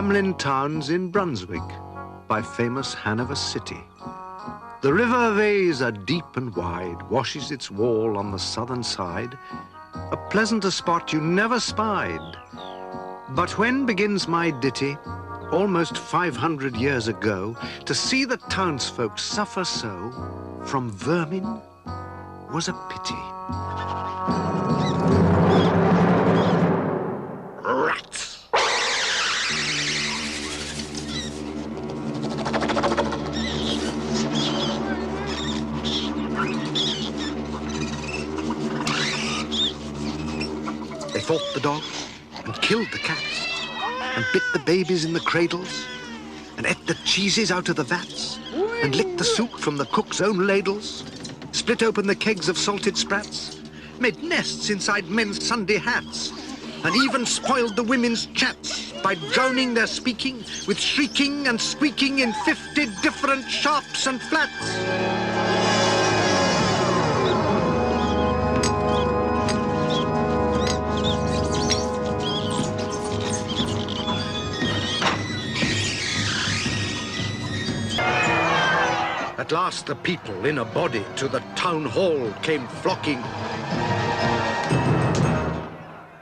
Hamlin Towns in Brunswick, by famous Hanover City. The river Weser, deep and wide, washes its wall on the southern side, a pleasanter spot you never spied. But when begins my ditty, almost 500 years ago, to see the townsfolk suffer so from vermin was a pity. Rats! They fought the dogs and killed the cats and bit the babies in the cradles and ate the cheeses out of the vats and licked the soup from the cook's own ladles, split open the kegs of salted sprats, made nests inside men's Sunday hats, and even spoiled the women's chats by drowning their speaking with shrieking and squeaking in 50 different shops and flats. At last the people in a body to the town hall came flocking.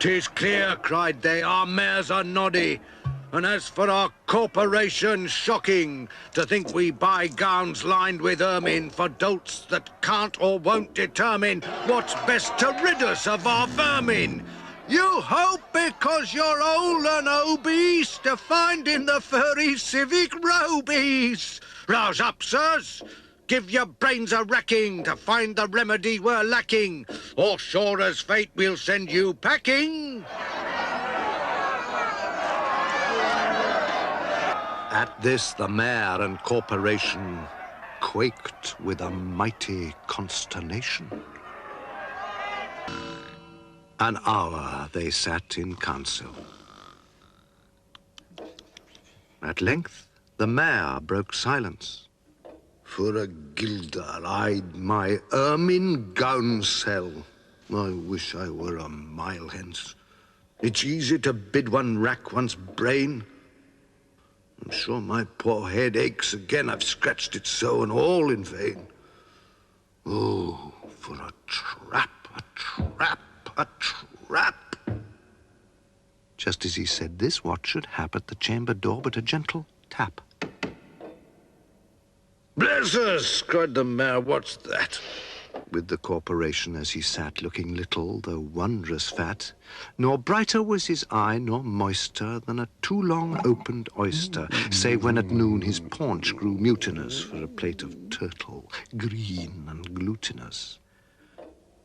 "'Tis clear," cried they, "our mayors are noddy, and as for our corporation, shocking, to think we buy gowns lined with ermine for dolts that can't or won't determine what's best to rid us of our vermin. You hope because you're old and obese to find in the furry civic robies. Rouse up, sirs. Give your brains a racking to find the remedy we're lacking, or sure as fate we'll send you packing." At this the mayor and corporation quaked with a mighty consternation. An hour they sat in council. At length the mayor broke silence. "For a guilder I'd my ermine gown sell. I wish I were a mile hence. It's easy to bid one rack one's brain. I'm sure my poor head aches again. I've scratched it so, and all in vain. Oh, for a trap, a trap, a trap." Just as he said this, what should hap at the chamber door but a gentle tap? "Bless us!" cried the mayor, "what's that?" With the corporation as he sat, looking little though wondrous fat. Nor brighter was his eye, nor moister than a too long opened oyster, save when at noon his paunch grew mutinous for a plate of turtle, green and glutinous.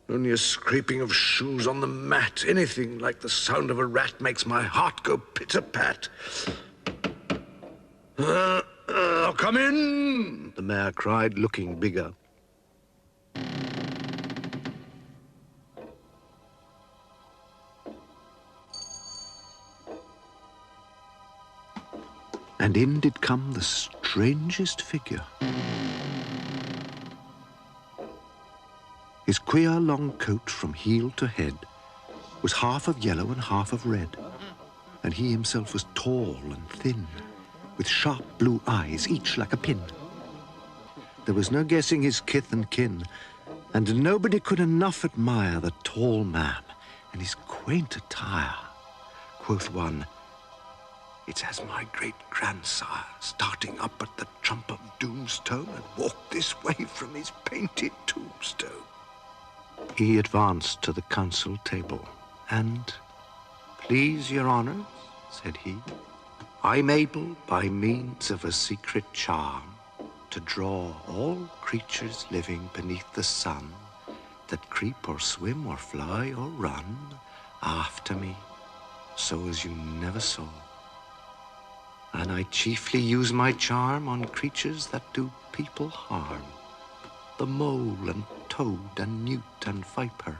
Only a scraping of shoes on the mat, anything like the sound of a rat, makes my heart go pit-a-pat. "Come in," the mayor cried, looking bigger. And in did come the strangest figure. His queer long coat from heel to head was half of yellow and half of red, and he himself was tall and thin, with sharp blue eyes, each like a pin. There was no guessing his kith and kin, and nobody could enough admire the tall man and his quaint attire. Quoth one, "It's as my great-grandsire, starting up at the trump of doomstone, and walked this way from his painted tombstone." He advanced to the council table, and, "Please your honours," said he, "I'm able, by means of a secret charm, to draw all creatures living beneath the sun, that creep or swim or fly or run, after me, so as you never saw. And I chiefly use my charm on creatures that do people harm, the mole and toad and newt and viper,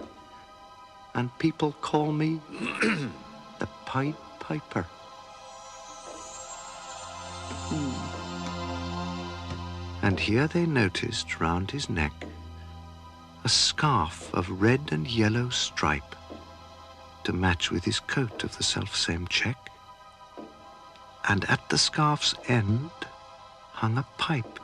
and people call me the Pied Piper." And here they noticed round his neck a scarf of red and yellow stripe to match with his coat of the selfsame check, and at the scarf's end hung a pipe.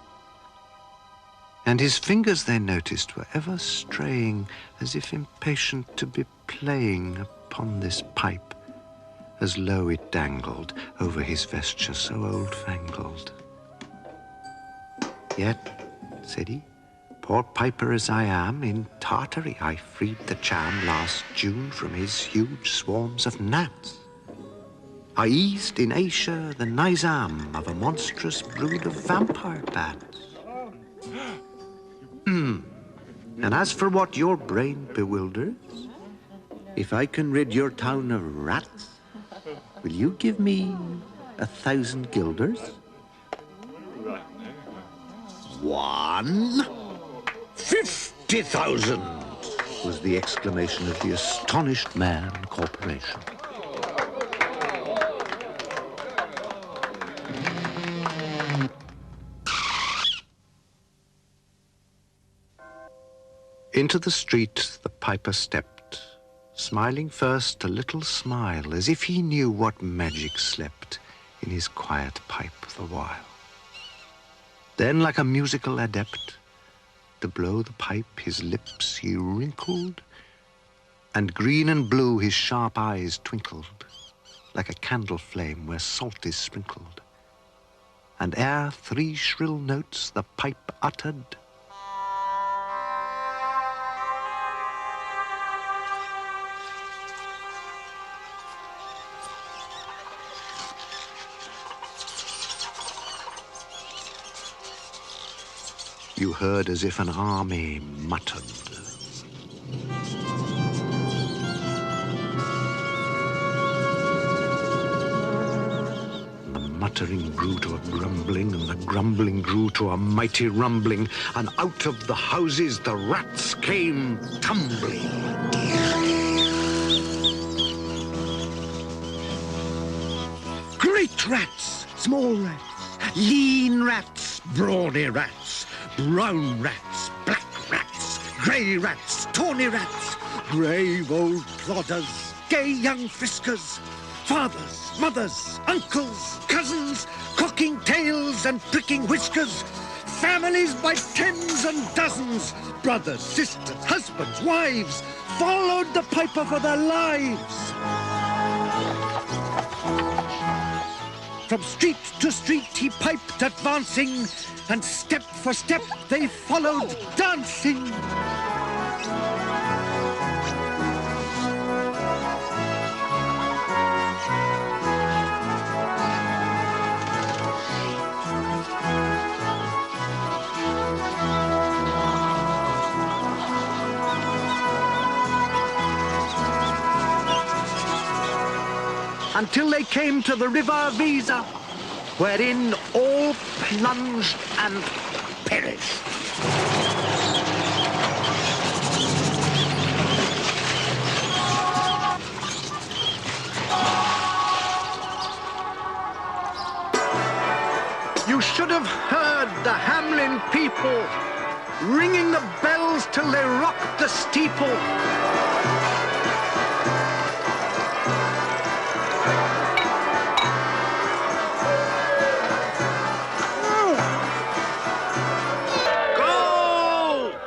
And his fingers, they noticed, were ever straying, as if impatient to be playing upon this pipe, as low it dangled over his vesture so old-fangled. Yet, said he, poor piper as I am, in Tartary I freed the cham last June from his huge swarms of gnats. I eased in Asia the nizam of a monstrous brood of vampire bats. And as for what your brain bewilders, if I can rid your town of rats, will you give me 1,000 guilders? 50,000 was the exclamation of the astonished mayor and corporation. Into the street the piper stepped, smiling first a little smile, as if he knew what magic slept in his quiet pipe the while. Then, like a musical adept, to blow the pipe his lips he wrinkled, and green and blue his sharp eyes twinkled, like a candle flame where salt is sprinkled. And ere 3 shrill notes the pipe uttered, you heard as if an army muttered. The muttering grew to a grumbling, and the grumbling grew to a mighty rumbling, and out of the houses the rats came tumbling. Great rats, small rats, lean rats, brawny rats, brown rats, black rats, grey rats, tawny rats, grave old plodders, gay young friskers, fathers, mothers, uncles, cousins, cocking tails and pricking whiskers, families by tens and dozens, brothers, sisters, husbands, wives, followed the piper for their lives. From street to street he piped advancing, and step for step they followed dancing. Until they came to the river Visa, wherein all plunged and perished. You should have heard the Hamlin people ringing the bells till they rocked the steeple.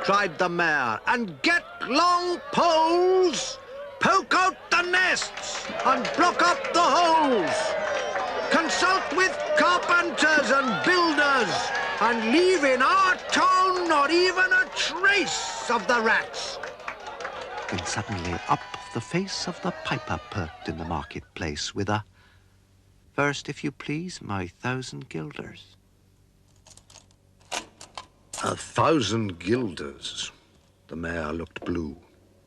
Cried the mayor, and get long poles, poke out the nests, and block up the holes. Consult with carpenters and builders, and leave in our town not even a trace of the rats. Then suddenly up the face of the piper perked in the marketplace with a, first, if you please, my 1,000 guilders. 1,000 guilders. The mayor looked blue.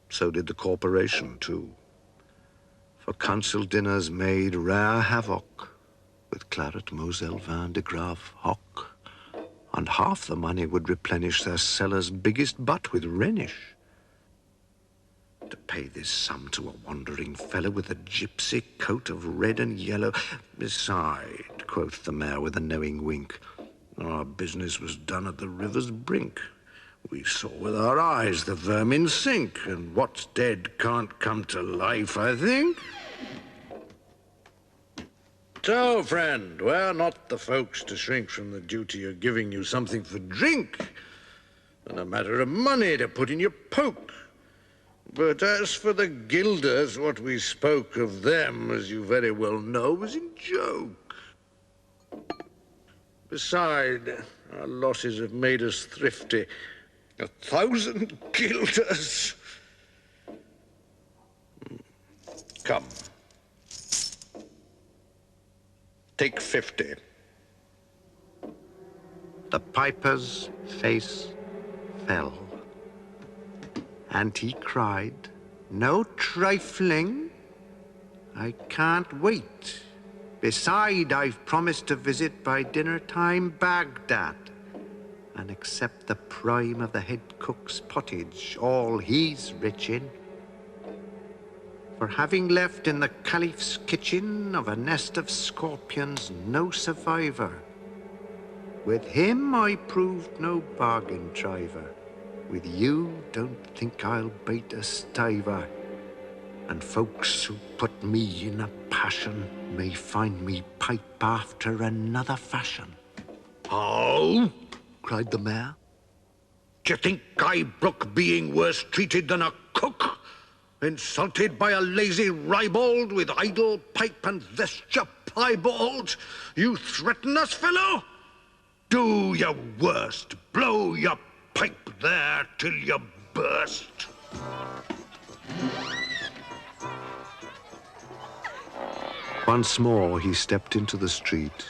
So did the corporation, too. For council dinners made rare havoc with claret, moselle, vin de grave, hock. And half the money would replenish their cellar's biggest butt with Rhenish. To pay this sum to a wandering fellow with a gypsy coat of red and yellow. Beside, quoth the mayor with a knowing wink, our business was done at the river's brink. We saw with our eyes the vermin sink, and what's dead can't come to life, I think. So, friend, we're not the folks to shrink from the duty of giving you something for drink, and a matter of money to put in your poke. But as for the gilders, what we spoke of them, as you very well know, was in joke. Beside, our losses have made us thrifty. 1,000 guilders. Come. Take 50. The piper's face fell, and he cried, "No trifling. I can't wait. Beside, I've promised to visit by dinner time Baghdad and accept the prime of the head cook's pottage, all he's rich in. For having left in the caliph's kitchen of a nest of scorpions no survivor, with him I proved no bargain driver. With you, don't think I'll bait a stiver. And folks who put me in a passion may find me pipe after another fashion." "How?" cried the mayor. "D'ye think I brook being worse treated than a cook? Insulted by a lazy ribald with idle pipe and vesture piebald? You threaten us, fellow? Do your worst. Blow your pipe there till you burst." Once more he stepped into the street,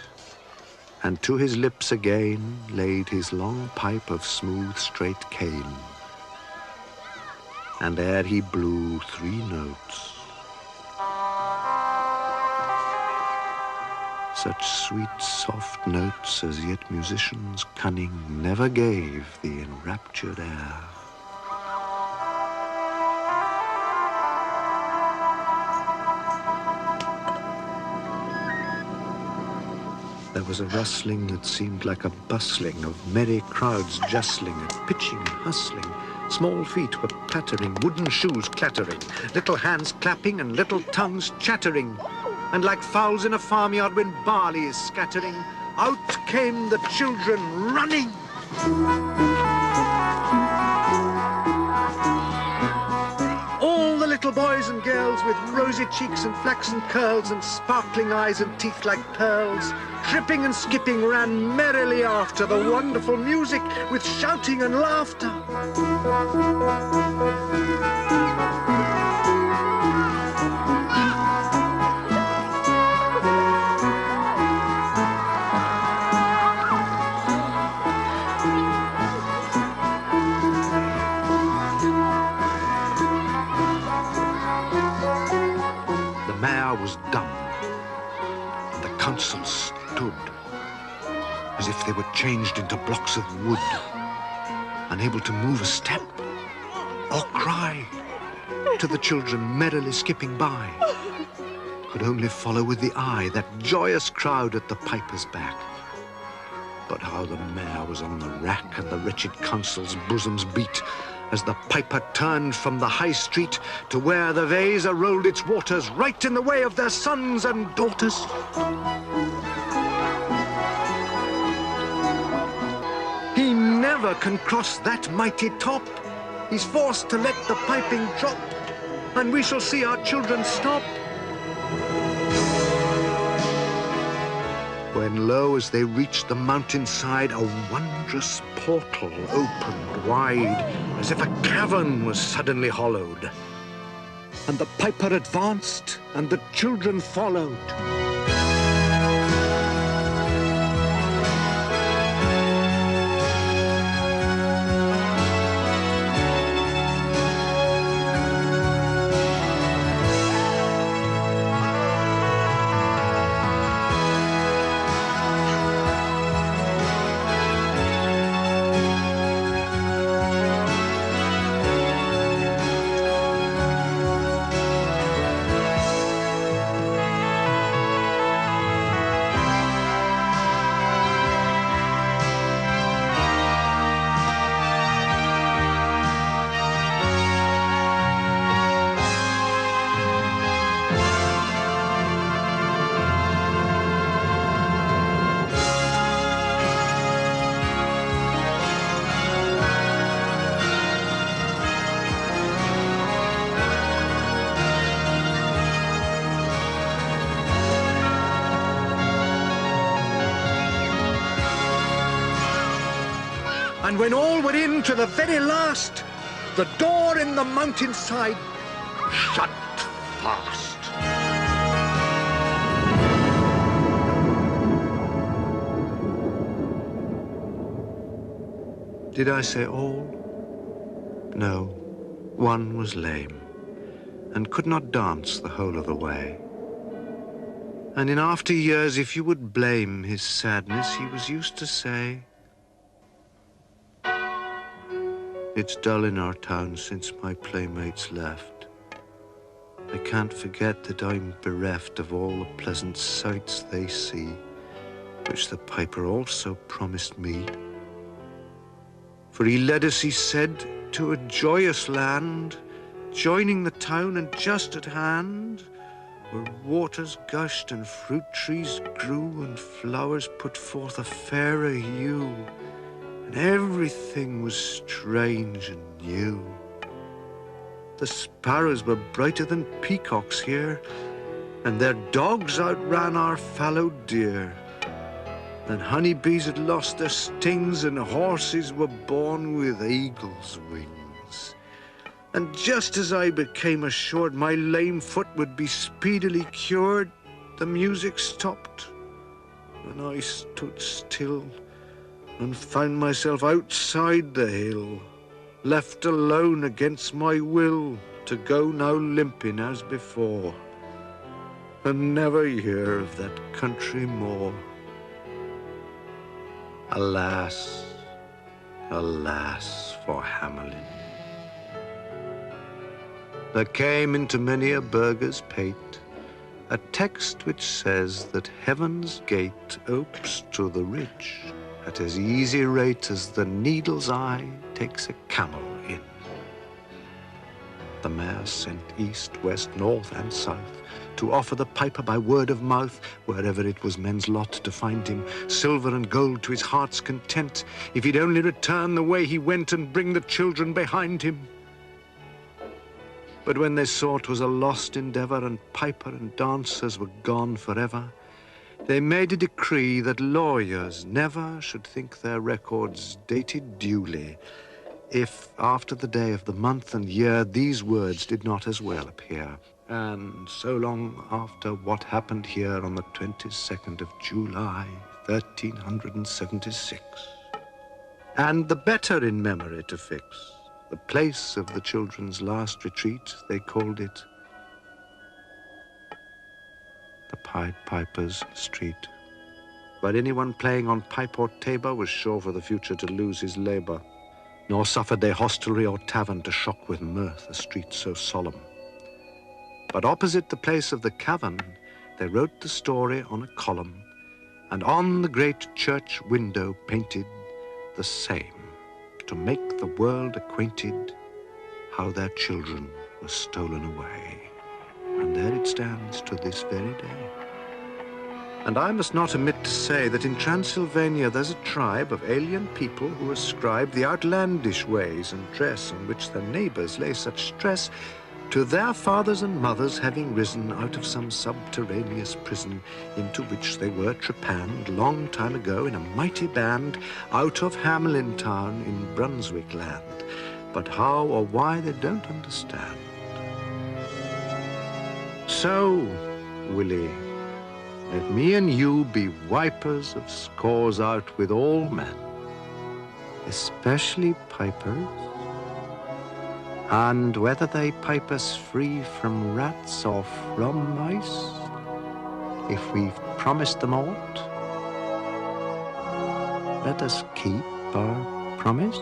and to his lips again laid his long pipe of smooth straight cane. And ere he blew 3 notes, such sweet, soft notes as yet musician's cunning never gave the enraptured air. There was a rustling that seemed like a bustling of merry crowds justling and pitching and hustling. Small feet were pattering, wooden shoes clattering, little hands clapping and little tongues chattering. And like fowls in a farmyard when barley is scattering, out came the children running. All the little boys and girls with rosy cheeks and flaxen curls and sparkling eyes and teeth like pearls, tripping and skipping, ran merrily after the wonderful music with shouting and laughter. The mayor was dumb, and the council stood as if they were changed into blocks of wood, unable to move a step or cry to the children merrily skipping by. Could only follow with the eye that joyous crowd at the piper's back. But how the mayor was on the rack and the wretched council's bosoms beat as the piper turned from the high street to where the Weser rolled its waters right in the way of their sons and daughters. He never can cross that mighty top. He's forced to let the piping drop, and we shall see our children stop. When lo, as they reached the mountainside, a wondrous portal opened wide, as if a cavern was suddenly hollowed. And the piper advanced, and the children followed. And when all were in to the very last, the door in the mountainside shut fast. Did I say all? No, one was lame and could not dance the whole of the way. And in after years, if you would blame his sadness, he was used to say, "It's dull in our town since my playmates left. I can't forget that I'm bereft of all the pleasant sights they see, which the piper also promised me. For he led us, he said, to a joyous land, joining the town, and just at hand, where waters gushed and fruit trees grew and flowers put forth a fairer hue, and everything was strange and new. The sparrows were brighter than peacocks here, and their dogs outran our fallow deer. And honeybees had lost their stings, and horses were born with eagle's wings. And just as I became assured my lame foot would be speedily cured, the music stopped, and I stood still and found myself outside the hill, left alone against my will to go now limping as before, and never hear of that country more. Alas, alas for Hamelin. There came into many a burgher's pate a text which says that heaven's gate opes to the rich at as easy rate as the needle's eye takes a camel in. The mayor sent east, west, north, and south to offer the piper by word of mouth, wherever it was men's lot to find him, silver and gold to his heart's content, if he'd only return the way he went and bring the children behind him. But when they saw 'twas a lost endeavor, and piper and dancers were gone forever, they made a decree that lawyers never should think their records dated duly, if after the day of the month and year these words did not as well appear. And so long after what happened here on the 22nd of July, 1376. And the better in memory to fix the place of the children's last retreat, they called it the Pied Piper's Street, where anyone playing on pipe or tabor was sure for the future to lose his labor, nor suffered they hostelry or tavern to shock with mirth a street so solemn. But opposite the place of the cavern, they wrote the story on a column, and on the great church window painted the same, to make the world acquainted how their children were stolen away. And there it stands to this very day. And I must not omit to say that in Transylvania there's a tribe of alien people who ascribe the outlandish ways and dress on which their neighbors lay such stress to their fathers and mothers having risen out of some subterraneous prison into which they were trepanned long time ago in a mighty band out of Hamelin town in Brunswick land. But how or why they don't understand. So, Willie, let me and you be wipers of scores out with all men, especially pipers. And whether they pipe us free from rats or from mice, if we've promised them aught, let us keep our promise.